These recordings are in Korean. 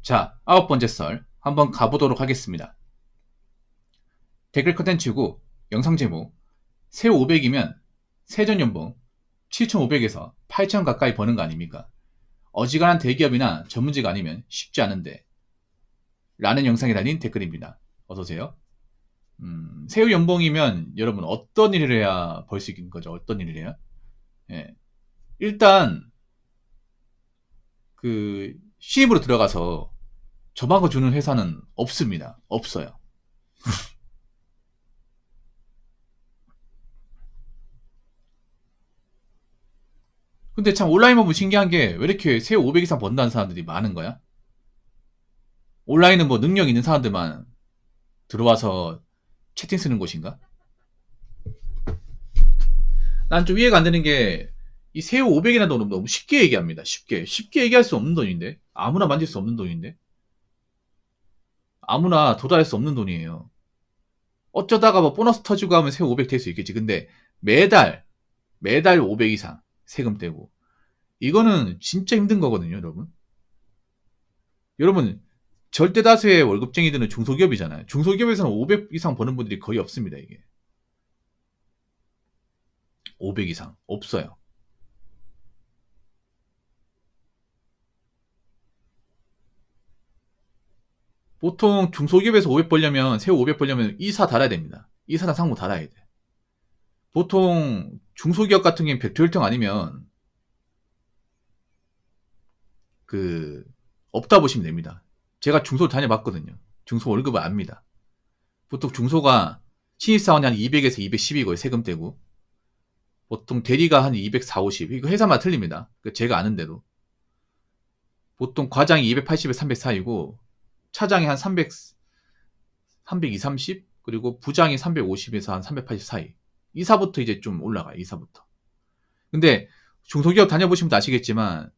자, 9번째 썰 한번 가보도록 하겠습니다. 댓글 컨텐츠고 영상 제목 새 500이면 세전 연봉 7,500에서 8,000 가까이 버는 거 아닙니까? 어지간한 대기업이나 전문직 아니면 쉽지 않은데 라는 영상에 달린 댓글입니다. 어서오세요. 새 연봉이면 여러분 어떤 일을 해야 벌 수 있는 거죠? 어떤 일을 해야? 예. 일단 그 신입으로 들어가서 저만거 주는 회사는 없습니다. 없어요. 근데 참 온라인 업무 신기한 게 왜 이렇게 새 500 이상 번다는 사람들이 많은 거야? 온라인은 뭐 능력 있는 사람들만 들어와서 채팅 쓰는 곳인가? 난 좀 이해가 안 되는 게 이 새 500이라는 돈은 너무 쉽게 얘기합니다. 쉽게 얘기할 수 없는 돈인데 아무나 만질 수 없는 돈인데 아무나 도달할 수 없는 돈이에요. 어쩌다가 뭐 보너스 터지고 하면 새 500 될 수 있겠지. 근데 매달 500 이상 세금 떼고 이거는 진짜 힘든 거거든요, 여러분. 여러분 절대 다수의 월급쟁이들은 중소기업이잖아요. 중소기업에서는 500 이상 버는 분들이 거의 없습니다, 이게. 500 이상. 없어요. 보통 중소기업에서 500 벌려면, 새 500 벌려면 이사 달아야 됩니다. 이사랑 상무 달아야 돼. 보통 중소기업 같은 경우는 백투혈통 아니면, 없다 보시면 됩니다. 제가 중소 다녀봤거든요. 중소 월급을 압니다. 보통 중소가 신입사원이 한 200에서 210이고요, 세금 떼고. 보통 대리가 한 240, 50. 이거 회사마다 틀립니다. 제가 아는 대로. 보통 과장이 280에 300 사이고, 차장이 한 320, 30? 그리고 부장이 350에서 한 380 사이. 이사부터 이제 좀 올라가요, 이사부터. 근데 중소기업 다녀보시면 아시겠지만,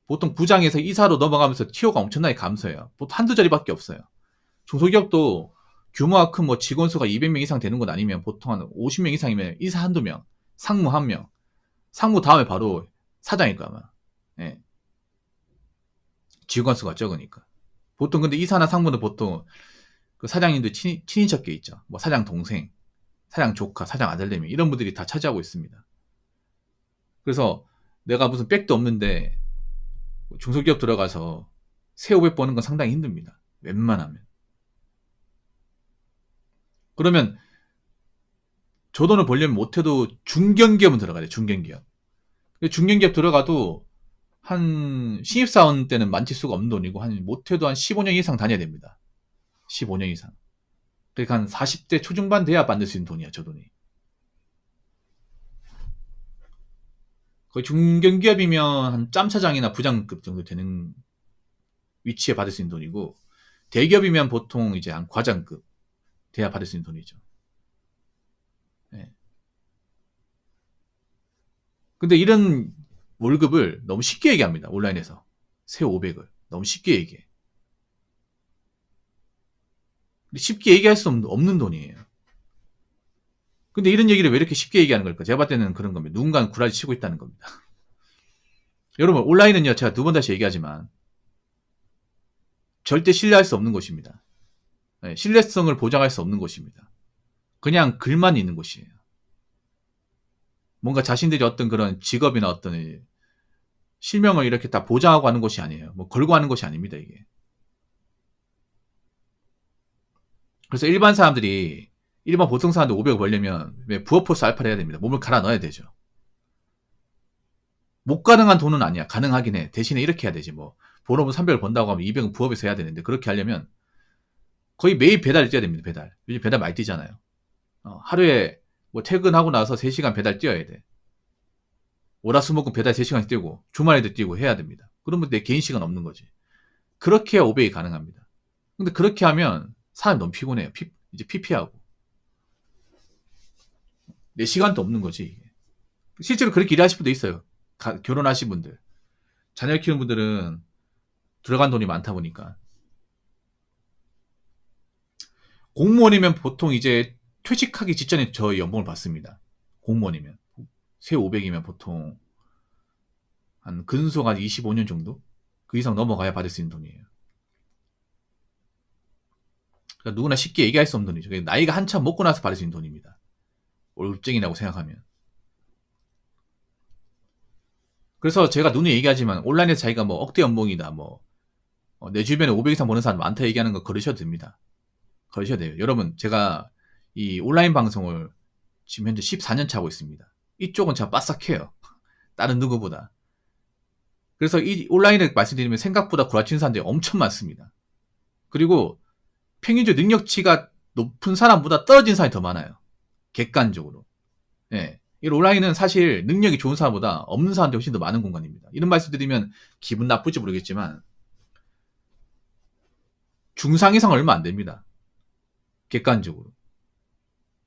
보통 부장에서 이사로 넘어가면서 티오가 엄청나게 감소해요. 보통 한두 자리밖에 없어요. 중소기업도 규모가 큰 뭐 직원 수가 200명 이상 되는 건 아니면 보통 한 50명 이상이면 이사 한두 명, 상무 한 명, 상무 다음에 바로 사장일 거야, 아마. 예. 직원 수가 적으니까. 보통 근데 이사나 상무는 보통 그 사장님들 친인척계 있죠. 뭐 사장 동생, 사장 조카, 사장 아들내미 이런 분들이 다 차지하고 있습니다. 그래서 내가 무슨 백도 없는데 중소기업 들어가서 새 500 버는 건 상당히 힘듭니다. 웬만하면. 그러면 저 돈을 벌려면 못해도 중견기업은 들어가야 돼. 중견기업. 중견기업 들어가도 한 신입사원 때는 만칠 수가 없는 돈이고 한 못해도 한 15년 이상 다녀야 됩니다. 15년 이상. 그러니까 한 40대 초중반 돼야 만들 수 있는 돈이야, 저 돈이. 거의 중견기업이면 한 짬차장이나 부장급 정도 되는 위치에 받을 수 있는 돈이고, 대기업이면 보통 이제 한 과장급 돼야 받을 수 있는 돈이죠. 네. 근데 이런 월급을 너무 쉽게 얘기합니다, 온라인에서. 새 500을. 너무 쉽게 얘기해. 쉽게 얘기할 수 없는 돈이에요. 근데 이런 얘기를 왜 이렇게 쉽게 얘기하는 걸까? 제가 봤을 때는 그런 겁니다. 누군가는 구라를 치고 있다는 겁니다. 여러분, 온라인은요, 제가 두 번 다시 얘기하지만, 절대 신뢰할 수 없는 곳입니다. 네, 신뢰성을 보장할 수 없는 곳입니다. 그냥 글만 있는 곳이에요. 뭔가 자신들이 어떤 그런 직업이나 어떤 실명을 이렇게 다 보장하고 하는 곳이 아니에요. 뭐 걸고 하는 곳이 아닙니다, 이게. 그래서 일반 보통 사람들 500을 벌려면 부어포스 알파를 해야 됩니다. 몸을 갈아 넣어야 되죠. 못 가능한 돈은 아니야. 가능하긴 해. 대신에 이렇게 해야 되지. 뭐 본업은 300을 번다고 하면 200은 부업에서 해야 되는데 그렇게 하려면 거의 매일 배달을 뛰어야 됩니다. 배달. 요즘 배달 많이 뛰잖아요. 하루에 뭐 퇴근하고 나서 3시간 배달 뛰어야 돼. 월화수목금 배달 3시간씩 뛰고 주말에도 뛰고 해야 됩니다. 그러면 내 개인 시간 없는 거지. 그렇게 해야 500이 가능합니다. 근데 그렇게 하면 사람이 너무 피곤해요. 이제 피피하고. 내 시간도 없는 거지. 실제로 그렇게 일하실 분도 있어요. 결혼하신 분들. 자녀 키우는 분들은 들어간 돈이 많다 보니까. 공무원이면 보통 이제 퇴직하기 직전에 저 연봉을 받습니다. 공무원이면. 새 500이면 보통 한 근속 한 25년 정도? 그 이상 넘어가야 받을 수 있는 돈이에요. 그러니까 누구나 쉽게 얘기할 수 없는 돈이죠. 나이가 한참 먹고 나서 받을 수 있는 돈입니다. 월급쟁이라고 생각하면. 그래서 제가 누누이 얘기하지만 온라인에서 자기가 뭐 억대 연봉이다, 뭐 내 주변에 500 이상 버는 사람 많다 얘기하는 거 거르셔도 됩니다. 거르셔도 돼요. 여러분, 제가 이 온라인 방송을 지금 현재 14년 차 하고 있습니다. 이쪽은 제가 빠삭해요. 다른 누구보다. 그래서 이 온라인을 말씀드리면 생각보다 구라치는 사람들이 엄청 많습니다. 그리고 평균적으로 능력치가 높은 사람보다 떨어진 사람이 더 많아요. 객관적으로. 예. 이 온라인은 사실 능력이 좋은 사람보다 없는 사람들이 훨씬 더 많은 공간입니다. 이런 말씀 드리면 기분 나쁠지 모르겠지만 중상 이상 얼마 안 됩니다. 객관적으로.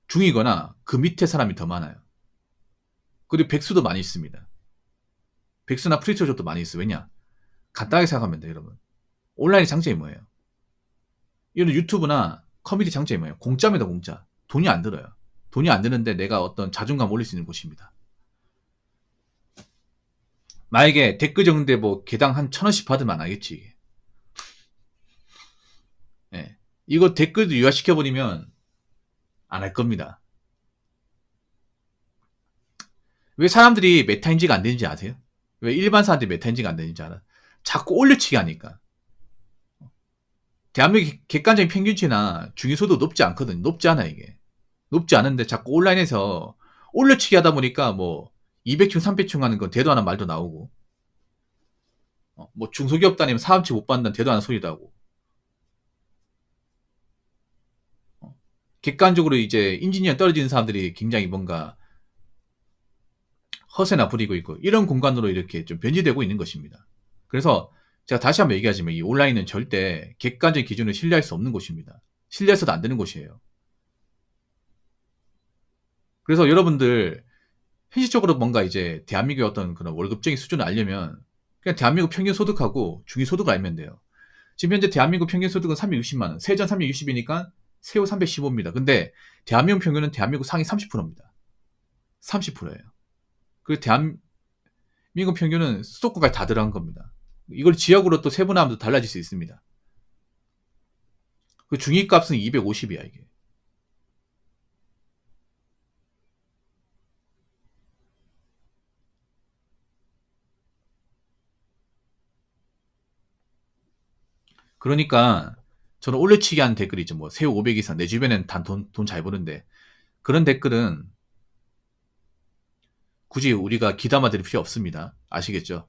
중이거나 그 밑에 사람이 더 많아요. 그리고 백수도 많이 있습니다. 백수나 프리처족도 많이 있어요. 왜냐? 간단하게 생각하면 돼요, 여러분. 온라인의 장점이 뭐예요? 이런 유튜브나 커뮤니티 장점이 뭐예요? 공짜입니다, 공짜. 돈이 안 들어요. 돈이 안 드는데 내가 어떤 자존감 올릴 수 있는 곳입니다. 만약에 댓글 적는데 뭐 개당 한 1,000원씩 받으면 안 하겠지, 이게. 예. 이거 댓글도 유화시켜버리면 안 할 겁니다. 왜 사람들이 메타인지가 안 되는지 아세요? 왜 일반 사람들이 메타인지가 안 되는지 알아? 자꾸 올려치기 하니까. 대한민국 객관적인 평균치나 중위소득 높지 않거든요. 높지 않아, 이게. 높지 않은데 자꾸 온라인에서 올려치기 하다 보니까 뭐 200층, 300층 하는 건 대도 하나 말도 나오고, 뭐 중소기업 다니면 사업체 못 받는다는 대도 하나 소리도 하고, 객관적으로 이제 인지니어 떨어지는 사람들이 굉장히 뭔가 허세나 부리고 있고, 이런 공간으로 이렇게 좀 변질되고 있는 것입니다. 그래서 제가 다시 한번 얘기하지만 이 온라인은 절대 객관적인 기준을 신뢰할 수 없는 곳입니다. 신뢰해서도 안 되는 곳이에요. 그래서 여러분들 현실적으로 뭔가 이제 대한민국의 어떤 그런 월급적인 수준을 알려면 그냥 대한민국 평균 소득하고 중위 소득을 알면 돼요. 지금 현재 대한민국 평균 소득은 360만 원, 세전 360이니까 세후 315입니다. 근데 대한민국 평균은 대한민국 상위 30%입니다. 30%예요. 그리고 대한민국 평균은 수도권까지 다 들어간 겁니다. 이걸 지역으로 또 세분화하면 달라질 수 있습니다. 그 중위값은 250이야, 이게. 그러니까 저는 올려치기 하는 댓글이 있죠. 뭐 세후 500 이상, 내 주변엔 돈 잘 버는데, 그런 댓글은 굳이 우리가 귀담아 드릴 필요 없습니다. 아시겠죠?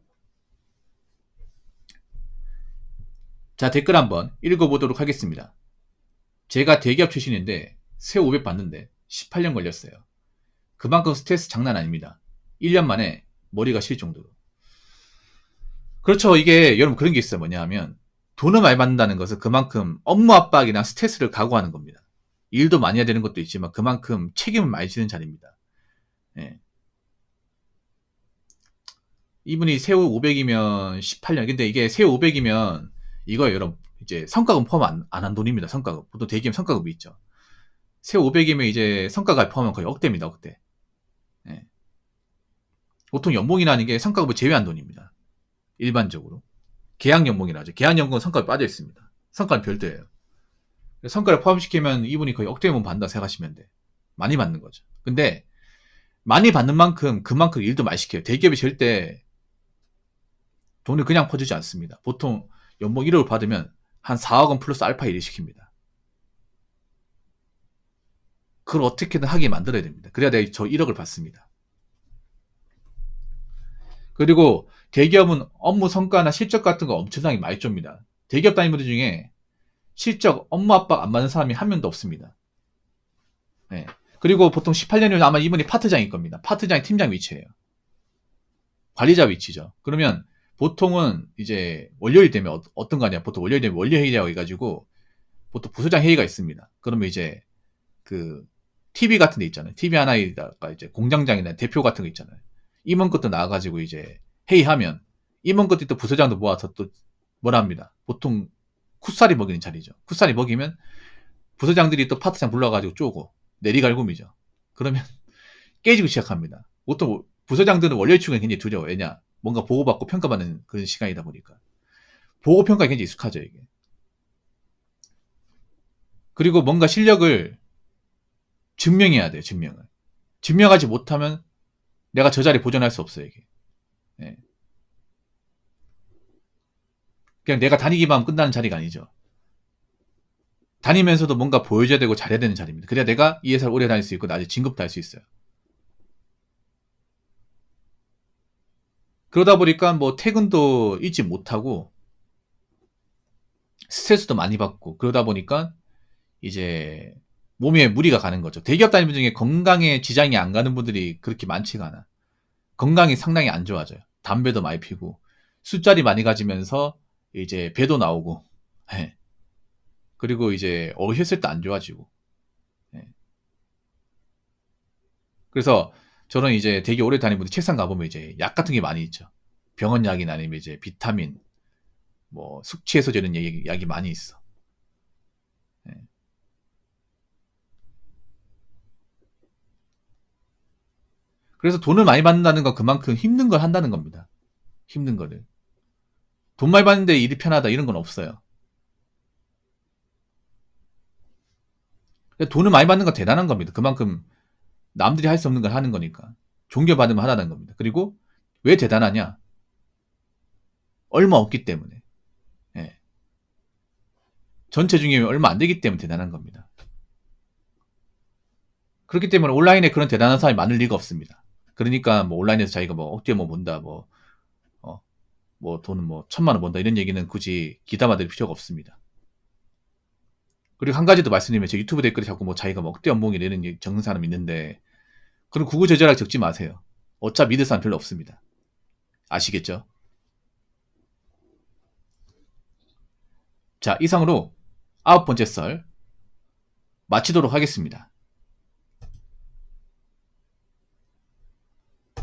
자, 댓글 한번 읽어보도록 하겠습니다. 제가 대기업 출신인데 세후 500 받는데 18년 걸렸어요. 그만큼 스트레스 장난 아닙니다. 1년 만에 머리가 쉴 정도로. 그렇죠. 이게 여러분 그런 게 있어요. 뭐냐 하면 돈을 많이 받는다는 것은 그만큼 업무 압박이나 스트레스를 각오하는 겁니다. 일도 많이 해야 되는 것도 있지만 그만큼 책임을 많이 지는 자리입니다. 예. 이분이 세후 500이면 18년. 근데 이게 세후 500이면 이거예요, 여러분. 이제 성과금 포함 안 한 돈입니다. 성과금. 보통 대기업 성과금이 있죠. 세후 500이면 이제 성과가 포함하면 거의 억대입니다. 억대. 예. 보통 연봉이라는 게 성과금을 제외한 돈입니다. 일반적으로. 계약연봉이라 하죠. 계약연봉은 성과가 빠져 있습니다. 성과는 별도예요. 성과를 포함시키면 이분이 거의 억대 연봉 받는다 생각하시면 돼. 많이 받는 거죠. 근데 많이 받는 만큼 그만큼 일도 많이 시켜요. 대기업이 절대 돈을 그냥 퍼주지 않습니다. 보통 연봉 1억을 받으면 한 4억 원 플러스 알파 일을 시킵니다. 그걸 어떻게든 하게 만들어야 됩니다. 그래야 내가 저 1억을 받습니다. 그리고 대기업은 업무 성과나 실적 같은 거 엄청나게 많이 줍니다. 대기업 다니는 분들 중에 실적, 업무 압박 안 받는 사람이 한 명도 없습니다. 네. 그리고 보통 18년이면 아마 이분이 파트장일 겁니다. 파트장이 팀장 위치예요. 관리자 위치죠. 그러면 보통은 이제 월요일 되면 어떤 거 아니야? 보통 월요일 되면 원료회의라고 해가지고 보통 부서장 회의가 있습니다. 그러면 이제 그 TV 같은 데 있잖아요. TV 하나에다가 이제 공장장이나 대표 같은 거 있잖아요. 임원 것도 나와가지고 이제 회의하면 임원 것도 또 부서장도 모아서 또 뭐라 합니다. 보통 쿠사리 먹이는 자리죠. 쿠사리 먹이면 부서장들이 또 파트장 불러가지고 쪼고 내리갈굼이죠. 그러면 깨지고 시작합니다. 보통 부서장들은 월요일 출근이 굉장히 두려워요. 왜냐? 뭔가 보고받고 평가받는 그런 시간이다 보니까. 보고평가에 굉장히 익숙하죠, 이게. 그리고 뭔가 실력을 증명해야 돼요, 증명을. 증명하지 못하면 내가 저 자리 보존할 수 없어요, 이게. 예. 그냥 내가 다니기만 하면 끝나는 자리가 아니죠. 다니면서도 뭔가 보여줘야 되고 잘해야 되는 자리입니다. 그래야 내가 이 회사를 오래 다닐 수 있고 나중에 진급도 할 수 있어요. 그러다 보니까 뭐 퇴근도 일찍 못하고 스트레스도 많이 받고 그러다 보니까 이제 몸에 무리가 가는 거죠. 대기업 다니는 분 중에 건강에 지장이 안 가는 분들이 그렇게 많지가 않아. 건강이 상당히 안 좋아져요. 담배도 많이 피고 술자리 많이 가지면서 이제 배도 나오고 예. 그리고 이제 혈색도 안 좋아지고 예. 그래서 저는 이제 되게 오래 다니는 분들 책상 가보면 이제 약 같은 게 많이 있죠. 병원 약이나 아니면 이제 비타민, 뭐 숙취 해소제 이런 약이 많이 있어. 예. 그래서 돈을 많이 받는다는 건 그만큼 힘든 걸 한다는 겁니다. 힘든 거를. 돈 많이 받는데 일이 편하다 이런 건 없어요. 돈을 많이 받는 건 대단한 겁니다. 그만큼 남들이 할 수 없는 걸 하는 거니까. 존경받으면 하라는 겁니다. 그리고 왜 대단하냐? 얼마 없기 때문에. 예. 전체 중에 얼마 안 되기 때문에 대단한 겁니다. 그렇기 때문에 온라인에 그런 대단한 사람이 많을 리가 없습니다. 그러니까 뭐 온라인에서 자기가 뭐 억지에 뭐 본다, 뭐 돈은 뭐 1,000만 원 번다 이런 얘기는 굳이 기담아드릴 필요가 없습니다. 그리고 한 가지 더 말씀드리면 제 유튜브 댓글에 자꾸 뭐 자기가 뭐 억대 연봉이 내는 적는 사람 있는데 그럼 구구절절하게 적지 마세요. 어차피 믿을 사람 별로 없습니다. 아시겠죠? 자, 이상으로 9번째 썰 마치도록 하겠습니다.